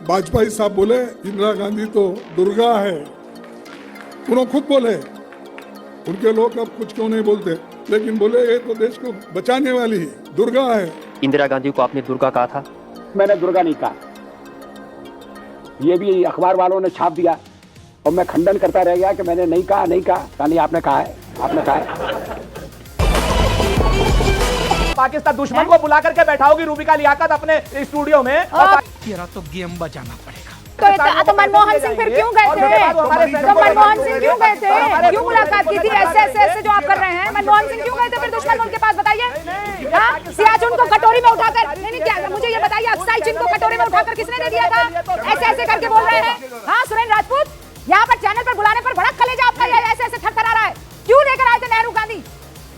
वाजपेयी साहब बोले इंदिरा गांधी तो दुर्गा है, उन्होंने खुद बोले। उनके लोग अब कुछ क्यों नहीं बोलते, लेकिन बोले ये तो देश को बचाने वाली दुर्गा है। इंदिरा गांधी को आपने दुर्गा कहा था? मैंने दुर्गा नहीं कहा, ये भी अखबार वालों ने छाप दिया और मैं खंडन करता रह गया कि मैंने नहीं कहा। नहीं, आपने कहा है, आपने कहा है। पाकिस्तान दुश्मन को बुला करके बैठाओगी रूबिका लियाकत अपने स्टूडियो में। तेरा तो गेम बजाना पड़ेगा। तो मनमोहन सिंह फिर क्यों गए थे? तो मनमोहन सिंह क्यों गए थे? क्यों मुलाकात की थी? ऐसे जो आप कर रहे हैं, मनमोहन सिंह क्यों गए थे फिर दुश्मन मुल्क के पास? बताइए। सियाचुन को कटोरी में उठाकर, नहीं क्या, मुझे ये बताइए, अक्साई चीन को कटोरी में उठाकर किसने दे दिया था? ऐसे करके बोल रहे हैं। हाँ, सुरेंद्र राजपूत, यहाँ पर चैनल पर बुलाने पर बड़ा कलेजा आपका ऐसे थरथरा रहा है। क्यों लेकर आए थे नेहरू गांधी?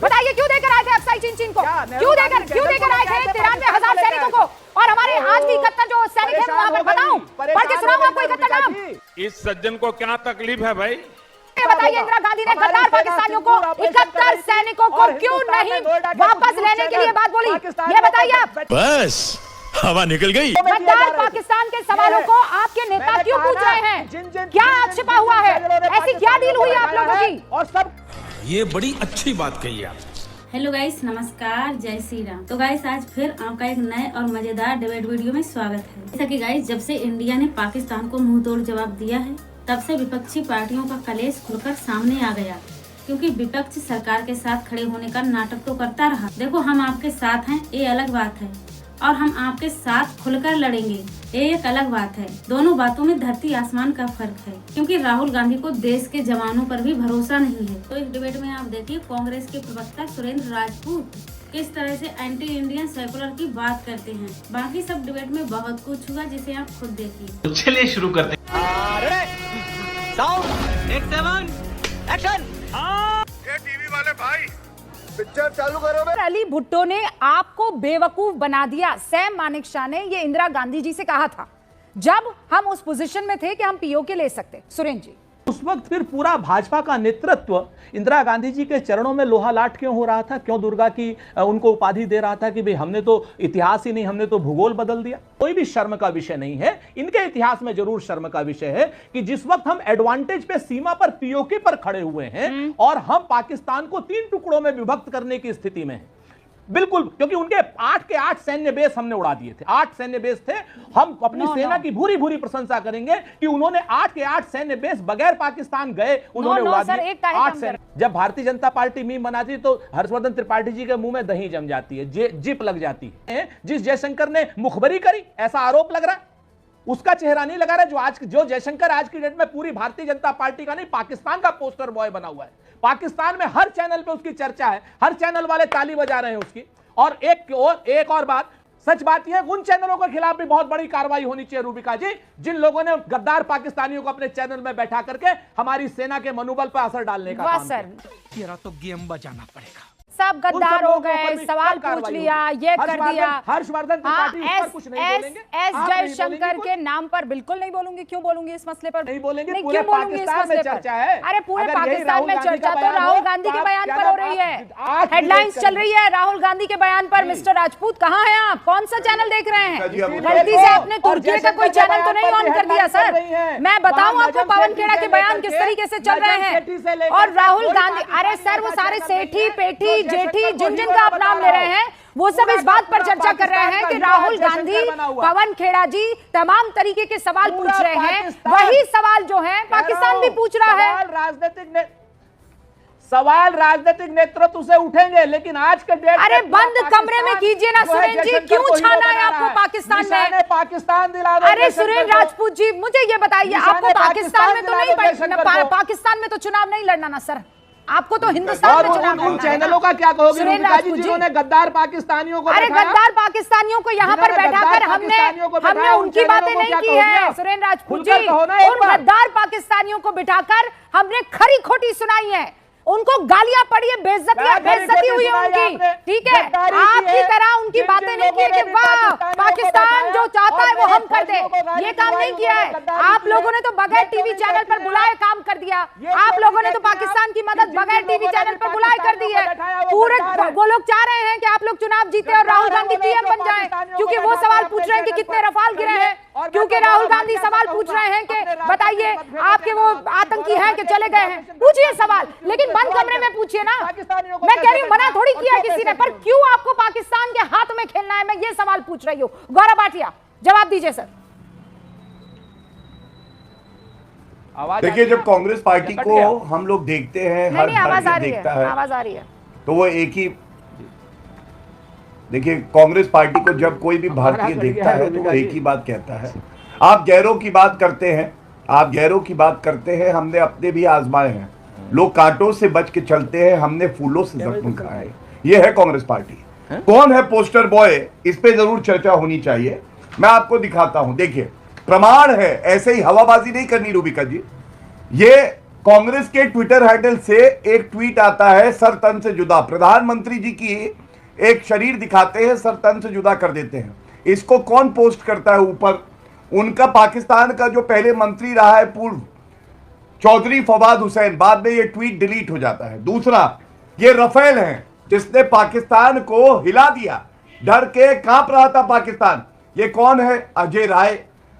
बताइए, क्यों देकर आए थे अक्साई चीन को? क्यों देकर आए थे 93,000 सैनिकों को? और हमारे आज भी 71 जो सैनिक हैं वहां पर, बताऊं, पढ़ के सुनाऊं आपको 71 नाम? इस सज्जन को क्या तकलीफ है भाई? बताइए, इंदिरा गांधी ने गद्दार पाकिस्तानियों को 71 सैनिकों को क्यों नहीं वापस लेने के लिए बात बोली? ये बताइए आप। बस हवा निकल गई। गद्दार पाकिस्तान के सवालों को आपके नेता क्यों पूछ रहे हैं? क्या छिपा हुआ है? ऐसी क्या डील हुई आप लोगों की? और सब ये बड़ी अच्छी बात कही आप। हेलो गाइस, नमस्कार, जय श्री राम। तो गाइस, आज फिर आपका एक नए और मजेदार डिबेट वीडियो में स्वागत है। जैसा कि गाइस, जब से इंडिया ने पाकिस्तान को मुंह तोड़ जवाब दिया है, तब से विपक्षी पार्टियों का कलेश खुलकर सामने आ गया, क्योंकि विपक्ष सरकार के साथ खड़े होने का नाटक तो करता रहा। देखो, हम आपके साथ हैं, ये अलग बात है, और हम आपके साथ खुलकर लड़ेंगे, ये एक अलग बात है। दोनों बातों में धरती आसमान का फर्क है, क्योंकि राहुल गांधी को देश के जवानों पर भी भरोसा नहीं है। तो इस डिबेट में आप देखिए कांग्रेस के प्रवक्ता सुरेंद्र राजपूत किस तरह से एंटी इंडियन सेकुलर की बात करते हैं। बाकी सब डिबेट में बहुत कुछ हुआ, जिसे आप खुद देखिए। तो चलिए शुरू करते हैं। टीवी वाले भाई, पिक्चर चालू करो। अली भुट्टो ने आपको बेवकूफ बना दिया। सैम मानेकशॉ ने ये इंदिरा गांधी जी से कहा था जब हम उस पोजीशन में थे कि हम पीओके ले सकते। सुरेंद्र जी, उस वक्त फिर पूरा भाजपा का नेतृत्व इंदिरा गांधी जी के चरणों में लोहा लाट क्यों हो रहा था? क्यों दुर्गा की उनको उपाधि दे रहा था कि भाई हमने तो इतिहास ही नहीं, हमने तो भूगोल बदल दिया? कोई भी शर्म का विषय नहीं है। इनके इतिहास में जरूर शर्म का विषय है कि जिस वक्त हम एडवांटेज पे, सीमा पर, पीओके पर खड़े हुए हैं और हम पाकिस्तान को 3 टुकड़ों में विभक्त करने की स्थिति में हैं। बिल्कुल, क्योंकि उनके 8 के 8 सैन्य बेस हमने उड़ा दिए थे। 8 सैन्य बेस थे। हम अपनी सेना की भूरी भूरी प्रशंसा करेंगे कि उन्होंने 8 के 8 सैन्य बेस बगैर पाकिस्तान गए उन्होंने उड़ा दिए। 8 सैन्य। जब भारतीय जनता पार्टी मीम बनाती है तो हर्षवर्धन त्रिपाठी जी के मुंह में दही जम जाती है, जिप लग जाती है। जिस जयशंकर ने मुखबरी करी, ऐसा आरोप लग रहा है, उसका चेहरा नहीं लगा रहा। जो जयशंकर आज की डेट में पूरी भारतीय जनता पार्टी का नहीं, पाकिस्तान का पोस्टर बॉय बना हुआ है। पाकिस्तान में हर चैनल पे उसकी चर्चा है, हर चैनल वाले ताली बजा रहे हैं उसकी। और एक और बात, सच बात यह है, उन चैनलों के खिलाफ भी बहुत बड़ी कार्रवाई होनी चाहिए रूबिका जी, जिन लोगों ने गद्दार पाकिस्तानियों को अपने चैनल में बैठा करके हमारी सेना के मनोबल पर असर डालने का काम किया। तेरा तो गेम बजाना पड़ेगा। सब गद्दार हो गए, सवाल पूछ लिया, ये कर दिया। हर्षवर्धन कुछ नहीं बोलेंगे। एस जयशंकर के नाम पर बिल्कुल नहीं बोलूंगी। क्यों बोलूंगी इस मसले पर? नहीं बोलेंगे। नहीं, पूरे क्यों बोलूंगी इस पाकिस्तान में मसले चर्चा पर? है। अरे पूरे अगर पाकिस्तान में चर्चा तो राहुल गांधी के बयान पर हो रही है। आज हेडलाइंस चल रही है राहुल गांधी के बयान पर। मिस्टर राजपूत, कहाँ हैं आप? कौन सा चैनल देख रहे हैं? गलती से आपने तुर्की का कोई चैनल तो नहीं ऑन कर दिया सर? मैं बताऊं आपको पवन खेड़ा के बयान किस तरीके से चल रहे हैं। और राहुल गांधी, अरे सर, वो सारे सेठी, पेठी, जेठी, जिन का आप नाम ले रहे हैं, वो सब इस बात पर चर्चा कर रहे हैं कि राहुल गांधी, पवन खेड़ा जी तमाम तरीके के सवाल पूछ रहे हैं। वही सवाल जो है पाकिस्तान भी पूछ रहा है। सवाल राजनीतिक नेतृत्व से उठेंगे, लेकिन आज के डेट, अरे बंद कमरे में कीजिए ना सुरेंद्र जी, क्यों छाना है आपको पाकिस्तान में? पाकिस्तान दिला। अरे सुरेंद्र राजपूत जी, मुझे ये बताइए, आपको पाकिस्तान में तो नहीं, पाकिस्तान में तो चुनाव नहीं लड़ना ना सर, आपको तो हिंदुस्तान में चुनाव। उन चैनलों का क्या कहोगे जिन्होंने गद्दार पाकिस्तानियों को? अरे गद्दार पाकिस्तानियों को यहाँ पर बैठाकर हमने उनकी बातें नहीं की है सुरेंद्र राजपूत जी। उन गद्दार पाकिस्तानियों को बिठाकर हमने खरी खोटी सुनाई है, उनको गालियां पड़ी है, बेइज्जती हुई है उनकी, ठीक है? आपकी तरह उनकी बातें नहीं की कि वाह पाकिस्तान जो चाहता है वो हम कर दे, ये काम नहीं किया है। आप लोगों ने तो बगैर टीवी चैनल पर बुलाए काम कर दिया। आप लोगों ने तो पाकिस्तान की मदद बगैर टीवी चैनल पर बुलाए कर दी है। पूरे वो लोग चाह रहे हैं कि आप लोग चुनाव जीते और राहुल गांधी पीएम बन जाए, क्योंकि वो सवाल पूछ रहे हैं कि कितने रफाल गिरे हैं क्योंकि राहुल गांधी सवाल पूछ रहे हैं कि बताइए आपके वो आतंकी हैं कि चले गए हैं, पूछिए सवाल, लेकिन बंद कमरे में पूछिए ना। मैं कह रही हूँ मना थोड़ी किया किसी ने, पर क्यों आपको पाकिस्तान के हाथ में खेलना है, मैं ये सवाल पूछ रही हूँ। गौरव भाटिया जवाब दीजिए सर। देखिए, जब कांग्रेस पार्टी को हम लोग देखते हैं, हर भारतीय देखता है, आवाज आ रही है, तो वो एक ही, देखिए कांग्रेस पार्टी को जब कोई भी भारतीय देखता है तो वो एक ही बात कहता है, आप गैरों की बात करते हैं, आप गैरों की बात करते हैं, हमने अपने भी आजमाए हैं, लोग कांटों से बच के चलते हैं, हमने फूलों से जख्म खाए। ये है कांग्रेस पार्टी। कौन है पोस्टर बॉय, इस पे जरूर चर्चा होनी चाहिए। मैं आपको दिखाता हूं, देखिए प्रमाण है, ऐसे ही हवाबाजी नहीं करनी रूबिका जी। ये कांग्रेस के ट्विटर हैंडल से एक ट्वीट आता है, सर तन से जुदा, प्रधानमंत्री जी की एक शरीर दिखाते हैं, सर तन से जुदा कर देते हैं। इसको कौन पोस्ट करता है ऊपर? उनका पाकिस्तान का जो पहले मंत्री रहा है पूर्व, चौधरी फवाद हुसैन। बाद में ये ट्वीट डिलीट हो जाता है। दूसरा, ये रफेल है जिसने पाकिस्तान को हिला दिया, डर के कांप रहा था पाकिस्तान। ये कौन है? अजय राय,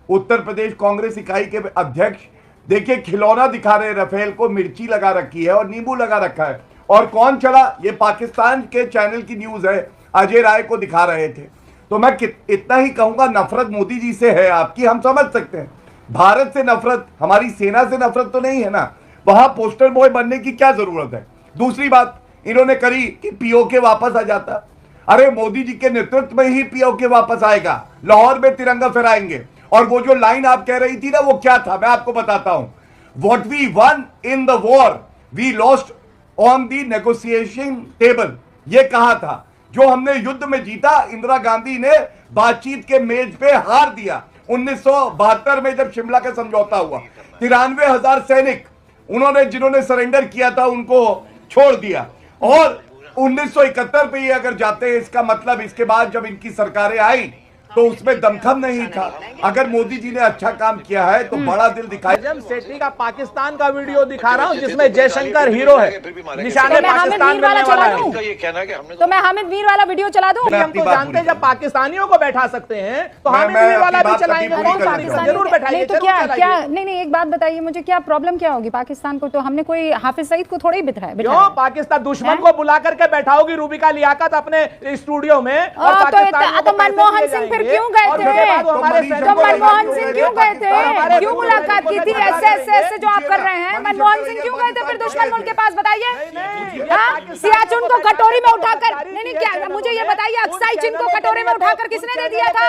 उत्तर प्रदेश कांग्रेस इकाई के अध्यक्ष। देखिए खिलौना दिखा रहे रफेल को, मिर्ची लगा रखी है और नींबू लगा रखा है। और कौन चला? ये पाकिस्तान के चैनल की न्यूज है, अजय राय को दिखा रहे थे। तो मैं इतना ही कहूंगा, नफरत मोदी जी से है आपकी, हम समझ सकते हैं। भारत से नफरत, हमारी सेना से नफरत तो नहीं है ना, वहां पोस्टर बॉय बनने की क्या जरूरत है? दूसरी बात इन्होंने करी कि पीओके वापस आ जाता। अरे मोदी जी के नेतृत्व में ही पीओके वापस आएगा, लाहौर में तिरंगा फहराएंगे। और वो जो लाइन आप कह रही थी ना, वो क्या था मैं आपको बताता हूं। What we won in the war we lost on the negotiation table, ये कहा था। जो हमने युद्ध में जीता, इंदिरा गांधी ने बातचीत के मेज पे हार दिया। 1972 में जब शिमला का समझौता हुआ, 93,000 सैनिक उन्होंने, जिन्होंने सरेंडर किया था, उनको छोड़ दिया। और 1971 पे ये अगर जाते हैं, इसका मतलब इसके बाद जब इनकी सरकारें आई तो उसमें दमखम नहीं था। अगर मोदी जी ने अच्छा काम किया है तो बड़ा दिल दिखाया। जब सेठी का पाकिस्तान का वीडियो दिखा रहा हूं जिसमें जयशंकर हीरो है, निशाने पाकिस्तान मिलने वाला है। तो मैं हामिद मीर वाला वीडियो चला दूं? हम तो जानते हैं जब पाकिस्तानियों को बैठा सकते हैं तो हामिद मीर वाला भी चलाएंगे। कौन पाकिस्तान? जरूर बैठाइए। तो क्या नहीं, एक बात बताइए मुझे, क्या प्रॉब्लम क्या होगी पाकिस्तान को? तो हमने कोई हाफिज सईद को थोड़ी बिठाया। क्यों पाकिस्तान दुश्मन को बुला करके बैठाओगी रूबिका लियाकत अपने स्टूडियो में? तो मनमोहन सिंह फिर क्यों गए थे? तो मनमोहन सिंह क्यों गए थे? क्यों मुलाकात की थी? ऐसे जो आप कर रहे हैं, मनमोहन सिंह क्यों गए थे फिर दुश्मन मुल्क के पास? बताइए। सियाचिन को कटोरी में उठाकर, नहीं क्या मुझे ये बताइए, अक्साई चिन को कटोरी में उठाकर किसने दे दिया था?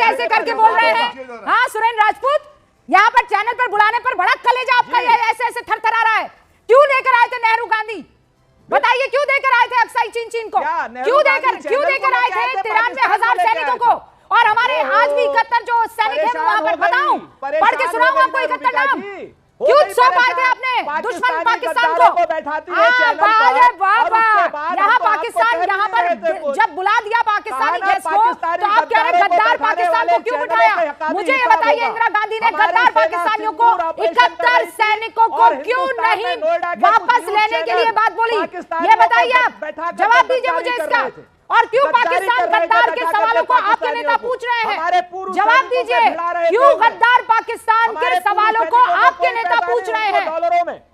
ऐसे करके बोल रहे हैं। हाँ सुरेंद्र राजपूत, यहाँ पर चैनल पर बुलाने पर बड़ा कलेजा आपका ऐसे थरथरा रहा है। क्यों लेकर आए थे नेहरू गांधी? बताइए क्यों देकर आए थे अक्साई चिन को? क्यों देकर आए थे 93,000 सैनिकों को? और हमारे आज भी 71 जो सैनिक हैं वहां पर, बताऊं, पढ़ के सुनाऊं आपको 71 नाम? क्यों सौंप आए थे आपने दुश्मन पाकिस्तान को? यहाँ पाकिस्तान, यहाँ पर जब बुला दिया पाकिस्तानी गैस को, तो आप कह रहे गद्दार पाकिस्तान को क्यों बिठाया? मुझे ये बताइए, इंदिरा गांधी ने गद्दार पाकिस्तानियों को, 71 सैनिकों को क्यों नहीं वापस लेने के लिए बात बोली? ये बताइए आप, जवाब दीजिए मुझे इसका। और क्यों पाकिस्तान गद्दार के सवालों को आपके नेता पूछ रहे हैं? जवाब दीजिए, क्यों गद्दार पाकिस्तान के सवालों को आपके नेता पूछ रहे हैं?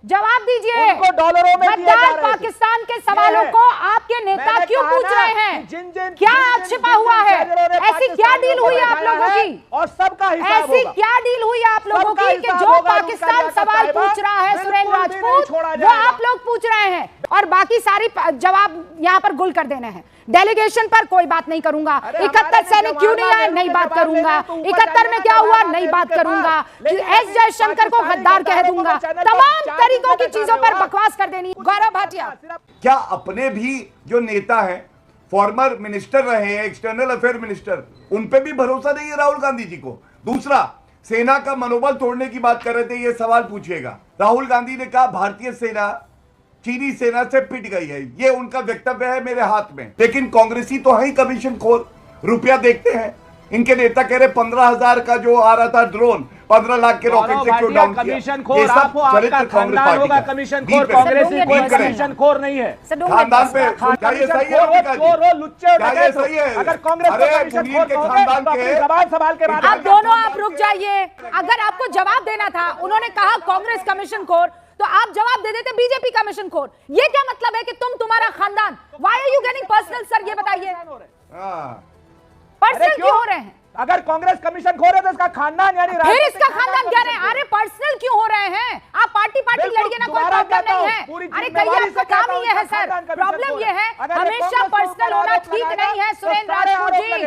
जवाब दीजिए, गद्दार पाकिस्तान के सवालों को आपके नेता क्यों पूछ रहे हैं? क्या छिपा हुआ है? ऐसी क्या डील हुई आप लोगों की? और सबका ऐसी क्या डील हुई आप लोगों की कि जो पाकिस्तान सवाल पूछ रहा है सुरेंद्र राजपूत, वो आप लोग पूछ रहे हैं, और बाकी सारी जवाब यहाँ पर गुल कर देने हैं। डेलीगेशन पर कोई बात नहीं करूंगा, 71 सैनिक क्यों नहीं आए नहीं बात करूंगा, 71 में क्या हुआ नहीं बात करूंगा, एस जयशंकर को गद्दार कह दूंगा, तमाम तरीकों की चीजों पर बकवास कर देनी। गौरव भाटिया, क्या अपने भी जो नेता हैं, फॉर्मर मिनिस्टर रहे हैं, एक्सटर्नल अफेयर मिनिस्टर, उन पे भी भरोसा नहीं है राहुल गांधी जी को? दूसरा, सेना का मनोबल तोड़ने की बात कर रहे थे, ये सवाल पूछिएगा। राहुल गांधी ने कहा भारतीय सेना चीनी सेना से पिट गई है, ये उनका वक्तव्य है मेरे हाथ में। लेकिन कांग्रेसी तो है ही कमीशन खोर, रुपया देखते हैं। इनके नेता कह रहे 15,000 का जो आ रहा था ड्रोन, 15 लाख के रॉकेट से क्यों डाउन किया? कमीशन ये खोर सब आप हो, आपका चरित्र कांग्रेस खानदान पार्टी होगा का। कमीशन बीच खोर, में कांग्रेस सर, कोई डूंगे कमीशन खोर नहीं है। सर, डूंगे खानदान पे मत। क्या ये सही है? खोर हो, रफीका जी? चोर हो, लुच्चे हो, क्या ये डकैत हो। सही है? अगर कांग्रेस अरे को कमीशन मुनीर खोर के कहोगे, खानदान तो अपनी के जबान संभाल के बात आप करें। दोनों आप रुक जाइए। अगर आपको जवाब देना था, उन्होंने कहा कांग्रेस कमीशन खोर, तो आप जवाब दे देते बीजेपी कमीशन खोर। ये क्या मतलब है कि तुम्हारा खानदान? Why are you getting personal? Sir ये बताइए, हाँ। पर्सनल क्यों हो रहे हैं? अगर कांग्रेस कमीशन खोर है तो इसका खानदान यानी फिर इसका खानदान क्या है? अरे पर्सनल क्यों हो रहे हैं? आप पार्टी लड़िए ना, कोई प्रॉब्लम नहीं है। अरे कहिए, आपका काम ही ये है सर। प्रॉब्लम ये है, हमेशा पर्सनल होना ठीक नहीं है सुरेंद्र राजपूत जी।